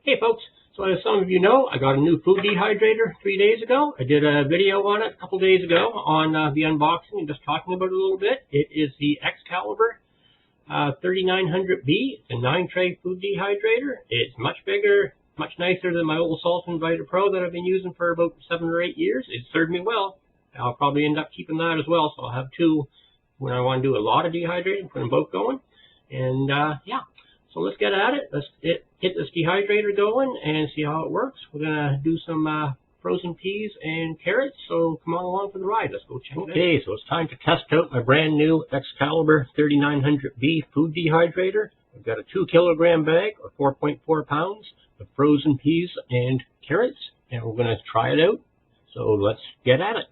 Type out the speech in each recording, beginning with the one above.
Hey folks, so as some of you know, I got a new food dehydrator 3 days ago. I did a video on it a couple days ago on the unboxing and just talking about it a little bit. It is the Excalibur 3900B. It's a 9-tray food dehydrator. It's much bigger, much nicer than my old Salt Invider Pro that I've been using for about 7 or 8 years. It served me well. I'll probably end up keeping that as well, so I'll have two when I want to do a lot of dehydrating, put them both going. And yeah. So let's get at it. Let's get this dehydrator going and see how it works. We're going to do some frozen peas and carrots, so come on along for the ride. Let's go check it out. Okay, so it's time to test out my brand new Excalibur 3900B food dehydrator. I've got a 2-kilogram bag, or 4.4 pounds, of frozen peas and carrots, and we're going to try it out. So let's get at it.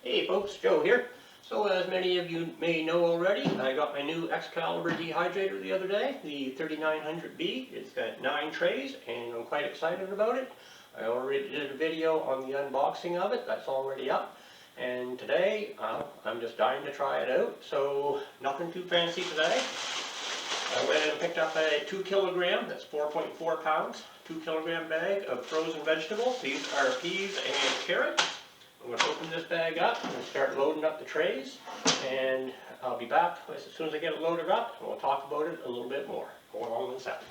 Hey folks, Joe here. So as many of you may know already, I got my new Excalibur dehydrator the other day, the 3900B. It's got 9 trays and I'm quite excited about it. I already did a video on the unboxing of it, that's already up. And today, I'm just dying to try it out, so nothing too fancy today. I went and picked up a 2-kilogram, that's 4.4 pounds, 2-kilogram bag of frozen vegetables. These are peas and carrots. I'm going to open this bag up and start loading up the trays, and I'll be back as soon as I get it loaded up, and we'll talk about it a little bit more. Go along in a second.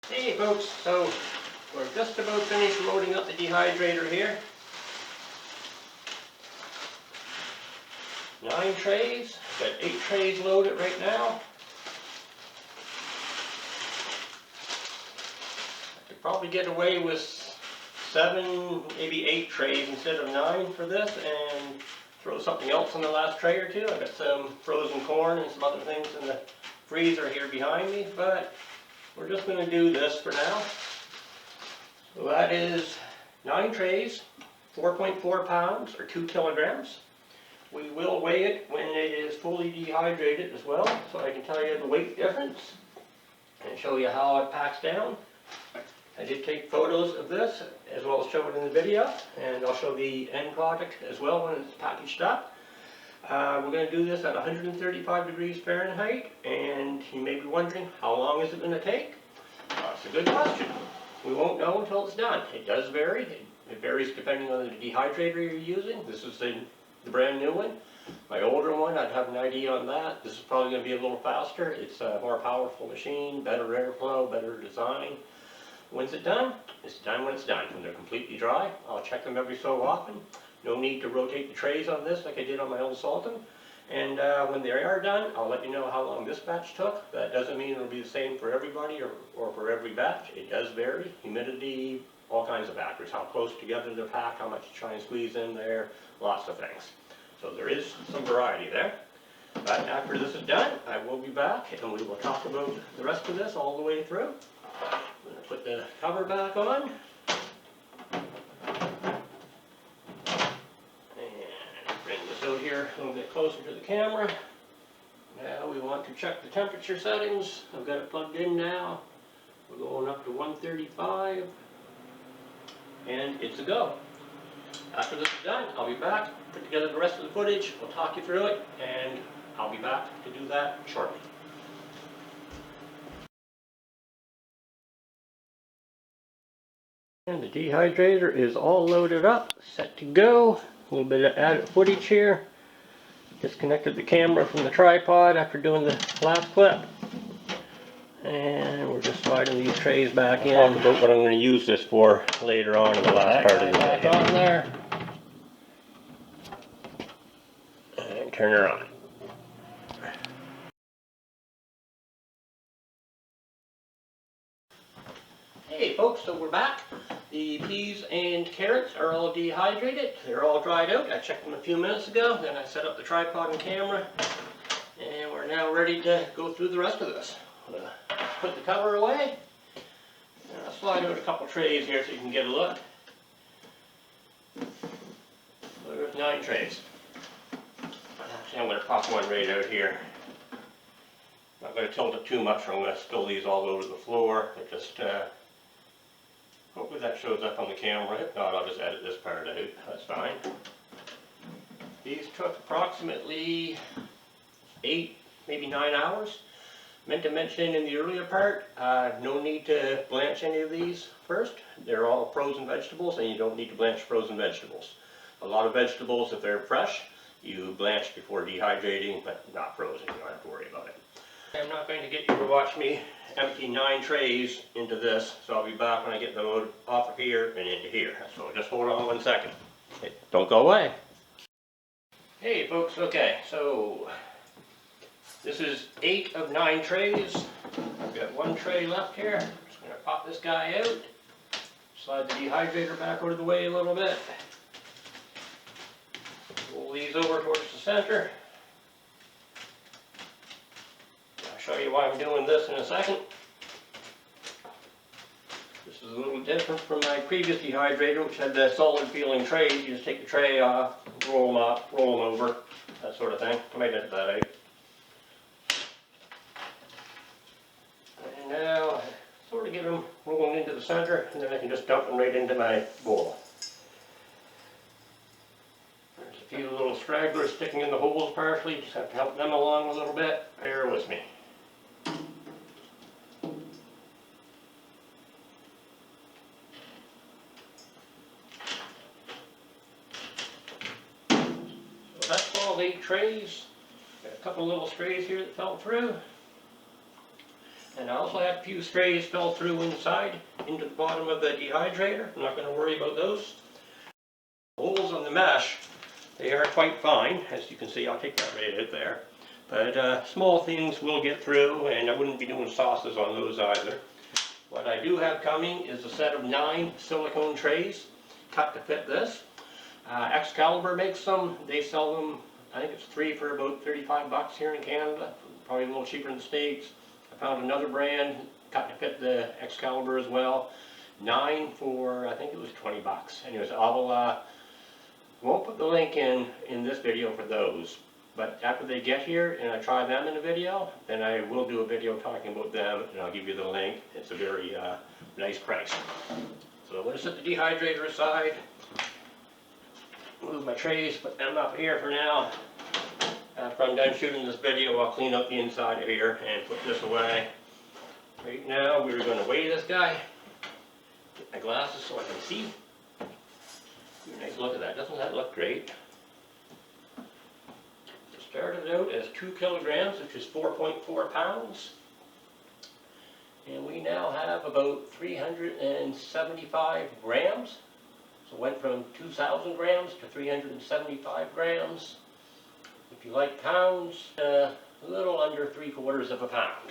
Hey folks, so we're just about finished loading up the dehydrator here. 9 trays, got 8 trays loaded right now. Probably get away with 7, maybe 8 trays instead of 9 for this, and throw something else in the last tray or two. I've got some frozen corn and some other things in the freezer here behind me, but we're just going to do this for now. So that is 9 trays, 4.4 pounds or 2 kilograms. We will weigh it when it is fully dehydrated as well, so I can tell you the weight difference and show you how it packs down. I did take photos of this as well as show it in the video, and I'll show the end product as well when it's packaged up. We're going to do this at 135 degrees Fahrenheit, and you may be wondering, how long is it going to take? That's a good question. We won't know until it's done. It does vary. It varies depending on the dehydrator you're using. This is the brand new one. My older one, I'd have an idea on that. This is probably going to be a little faster. It's a more powerful machine, better airflow, better design. When's it done? It's done when it's done. When they're completely dry, I'll check them every so often. No need to rotate the trays on this like I did on my old Sultan. And when they are done, I'll let you know how long this batch took. That doesn't mean it'll be the same for everybody or for every batch. It does vary. Humidity, all kinds of factors. How close together they're packed, how much you try and squeeze in there, lots of things. So there is some variety there. But after this is done, I will be back and we will talk about the rest of this all the way through. I'm going to put the cover back on, and bring this out here a little bit closer to the camera. Now we want to check the temperature settings. I've got it plugged in now. We're going up to 135, and it's a go. After this is done, I'll be back, put together the rest of the footage, we'll talk you through it, and I'll be back to do that shortly. And the dehydrator is all loaded up, set to go. A little bit of added footage here. Disconnected the camera from the tripod after doing the last clip. And we're just sliding these trays back in. I'll talk about what I'm going to use this for later on in the last part of the video. Back on there. And turn her on. Hey folks, so we're back. The peas and carrots are all dehydrated. They're all dried out. I checked them a few minutes ago. Then I set up the tripod and camera. And we're now ready to go through the rest of this. Put the cover away. And I'll slide out a couple trays here so you can get a look. So there's 9 trays. Actually, I'm going to pop one right out here. I'm not going to tilt it too much or I'm going to spill these all over the floor. It just hopefully that shows up on the camera. If not, I'll just edit this part out. That's fine. These took approximately 8, maybe 9 hours. Meant to mention in the earlier part, no need to blanch any of these first. They're all frozen vegetables and you don't need to blanch frozen vegetables. A lot of vegetables, if they're fresh, you blanch before dehydrating, but not frozen, you don't have to worry about it. I'm not going to get you to watch me empty 9 trays into this, so I'll be back when I get the load off of here and into here. So just hold on 1 second. Okay, don't go away. Hey folks, okay, so this is 8 of 9 trays. I've got 1 tray left here. I'm just going to pop this guy out, slide the dehydrator back out of the way a little bit. Roll these over towards the center. I'll show you why I'm doing this in a second. This is a little different from my previous dehydrator, which had the solid feeling trays. You just take the tray off, roll them up, roll them over, that sort of thing. I might edit that out. And now, sort of get them rolling into the center, and then I can just dump them right into my bowl. There's a few little stragglers sticking in the holes partially, just have to help them along a little bit. Bear with me. So that's all 8 trays. Got a couple little strays here that fell through. And I also had a few strays fell through inside into the bottom of the dehydrator. I'm not going to worry about those. Holes on the mesh, they are quite fine. As you can see, I'll take that right out there. But small things will get through, and I wouldn't be doing sauces on those either. What I do have coming is a set of 9 silicone trays cut to fit this. Excalibur makes them. They sell them, I think it's 3 for about 35 bucks here in Canada. Probably a little cheaper in the States. I found another brand cut to fit the Excalibur as well. 9 for, I think it was 20 bucks. Anyways, I won't put the link in this video for those. But after they get here and I try them in a video, then I will do a video talking about them and I'll give you the link. It's a very nice price. So I'm going to set the dehydrator aside. Move my trays, put them up here for now. After I'm done shooting this video, I'll clean up the inside of here and put this away. Right now, we're going to weigh this guy. Get my glasses so I can see. Nice look at that. Doesn't that look great? It started out as 2 kilograms, which is 4.4 pounds. And we now have about 375 grams. So it went from 2,000 grams to 375 grams. If you like pounds, a little under 3/4 of a pound.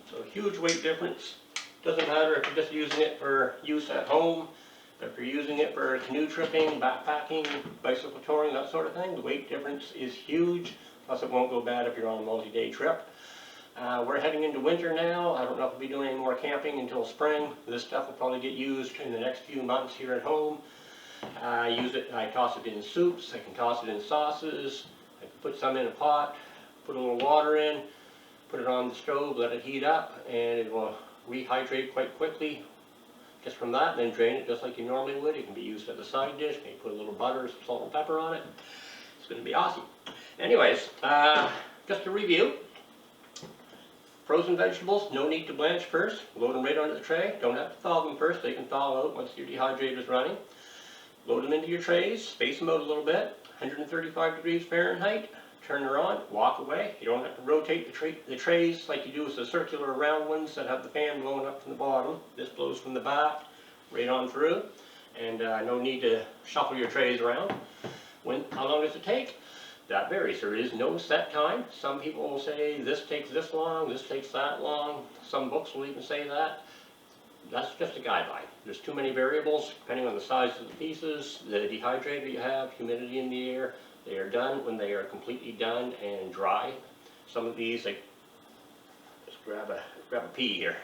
So a huge weight difference. Doesn't matter if you're just using it for use at home, if you're using it for canoe tripping, backpacking, bicycle touring, that sort of thing. The weight difference is huge. Plus it won't go bad if you're on a multi-day trip. We're heading into winter now. I don't know if we'll be doing any more camping until spring. This stuff will probably get used in the next few months here at home. I toss it in soups, I can toss it in sauces. I can put some in a pot, put a little water in, put it on the stove, let it heat up, and it will rehydrate quite quickly. Just from that, then drain it just like you normally would. It can be used as a side dish. Maybe put a little butter, some salt and pepper on it. It's going to be awesome. Anyways, just to review. Frozen vegetables, no need to blanch first. Load them right onto the tray. Don't have to thaw them first. They can thaw out once your dehydrator is running. Load them into your trays, space them out a little bit. 135 degrees Fahrenheit, turn her on, walk away. You don't have to rotate the trays like you do with the circular round ones that have the fan blowing up from the bottom. This blows from the back, right on through, and no need to shuffle your trays around. How long does it take? That varies. There is no set time. Some people will say this takes this long, this takes that long. Some books will even say that. That's just a guideline. There's too many variables depending on the size of the pieces, the dehydrator you have, humidity in the air. They are done when they are completely done and dry. Some of these, like, just grab a pea here.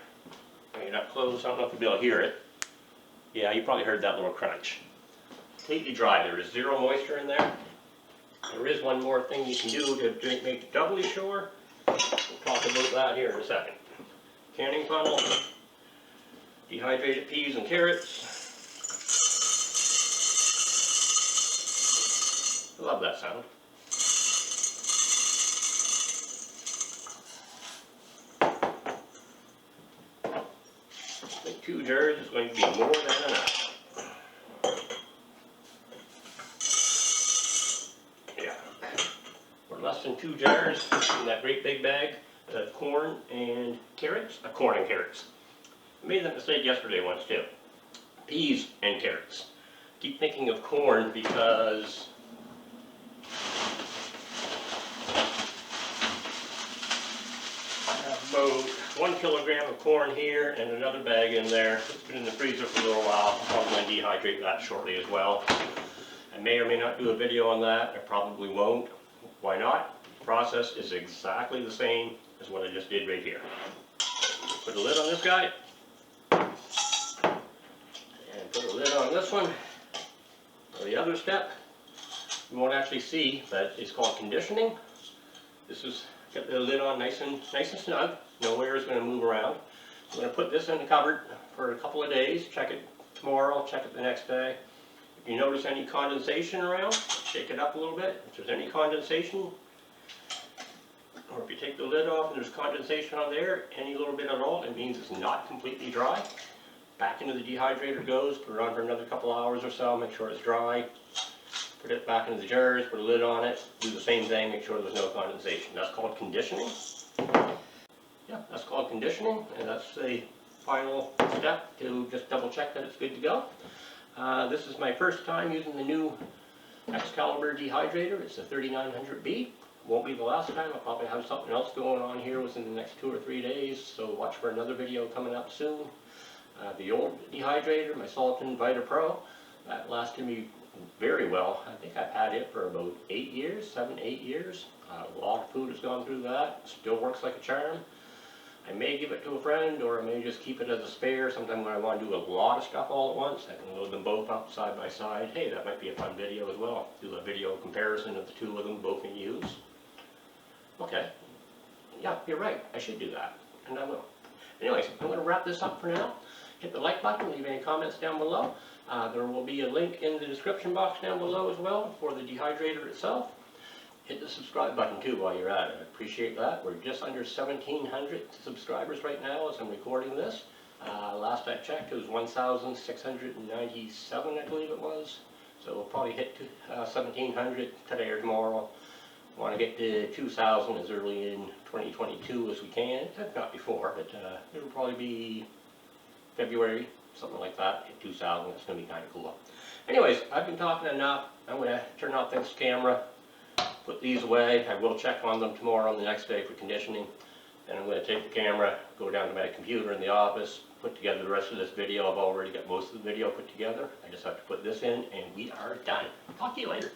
Bring it up close. I don't know if you'll be able to hear it. Yeah, you probably heard that little crunch. Completely dry. There is zero moisture in there. There is one more thing you can do to make it doubly sure. We'll talk about that here in a second. Canning funnel. Dehydrated peas and carrots. I love that sound. 2 jars is going to be more than enough. Yeah. For less than 2 jars in that great big bag of corn and carrots. Corn and carrots. I made that mistake yesterday once too. Peas and carrots. Keep thinking of corn because I have about 1 kilogram of corn here and another bag in there. It's been in the freezer for a little while. I'm probably going to dehydrate that shortly as well. I may or may not do a video on that. I probably won't. Why not? The process is exactly the same as what I just did right here. Put a lid on this guy. And put a lid on this one. For the other step, you won't actually see, but it's called conditioning. This is, get the lid on nice and snug. No air is going to move around. I'm going to put this in the cupboard for a couple of days. Check it tomorrow, check it the next day. If you notice any condensation around, shake it up a little bit. If there's any condensation, or if you take the lid off and there's condensation on there, any little bit at all, it means it's not completely dry. Back into the dehydrator goes, put it on for another couple hours or so, make sure it's dry. Put it back into the jars, put a lid on it, do the same thing, make sure there's no condensation. That's called conditioning. Yeah, that's called conditioning, and that's the final step to just double check that it's good to go. This is my first time using the new Excalibur dehydrator. It's a 3900B. Won't be the last time. I'll probably have something else going on here within the next 2 or 3 days, so watch for another video coming up soon. The old dehydrator, my Sultan Vita Pro, that lasted me very well. I think I've had it for about 8 years, 7, 8 years. A lot of food has gone through that. Still works like a charm. I may give it to a friend, or I may just keep it as a spare. Sometime when I want to do a lot of stuff all at once, I can load them both up side by side. Hey, that might be a fun video as well. Do a video comparison of the two of them both in use. Okay. Yeah, you're right. I should do that, and I will. Anyways, I'm going to wrap this up for now. Hit the like button, leave any comments down below. There will be a link in the description box down below as well for the dehydrator itself. Hit the subscribe button too while you're at it. I appreciate that. We're just under 1,700 subscribers right now as I'm recording this. Last I checked it was 1,697, I believe it was. So we'll probably hit 1,700 today or tomorrow. Want to get to 2,000 as early in 2022 as we can, if not before, but it'll probably be February, something like that, at 2,000. It's going to be kind of cool. Anyways, I've been talking enough. I'm going to turn off this camera, put these away. I will check on them tomorrow and the next day for conditioning. Then I'm going to take the camera, go down to my computer in the office, put together the rest of this video. I've already got most of the video put together. I just have to put this in, and we are done. Talk to you later.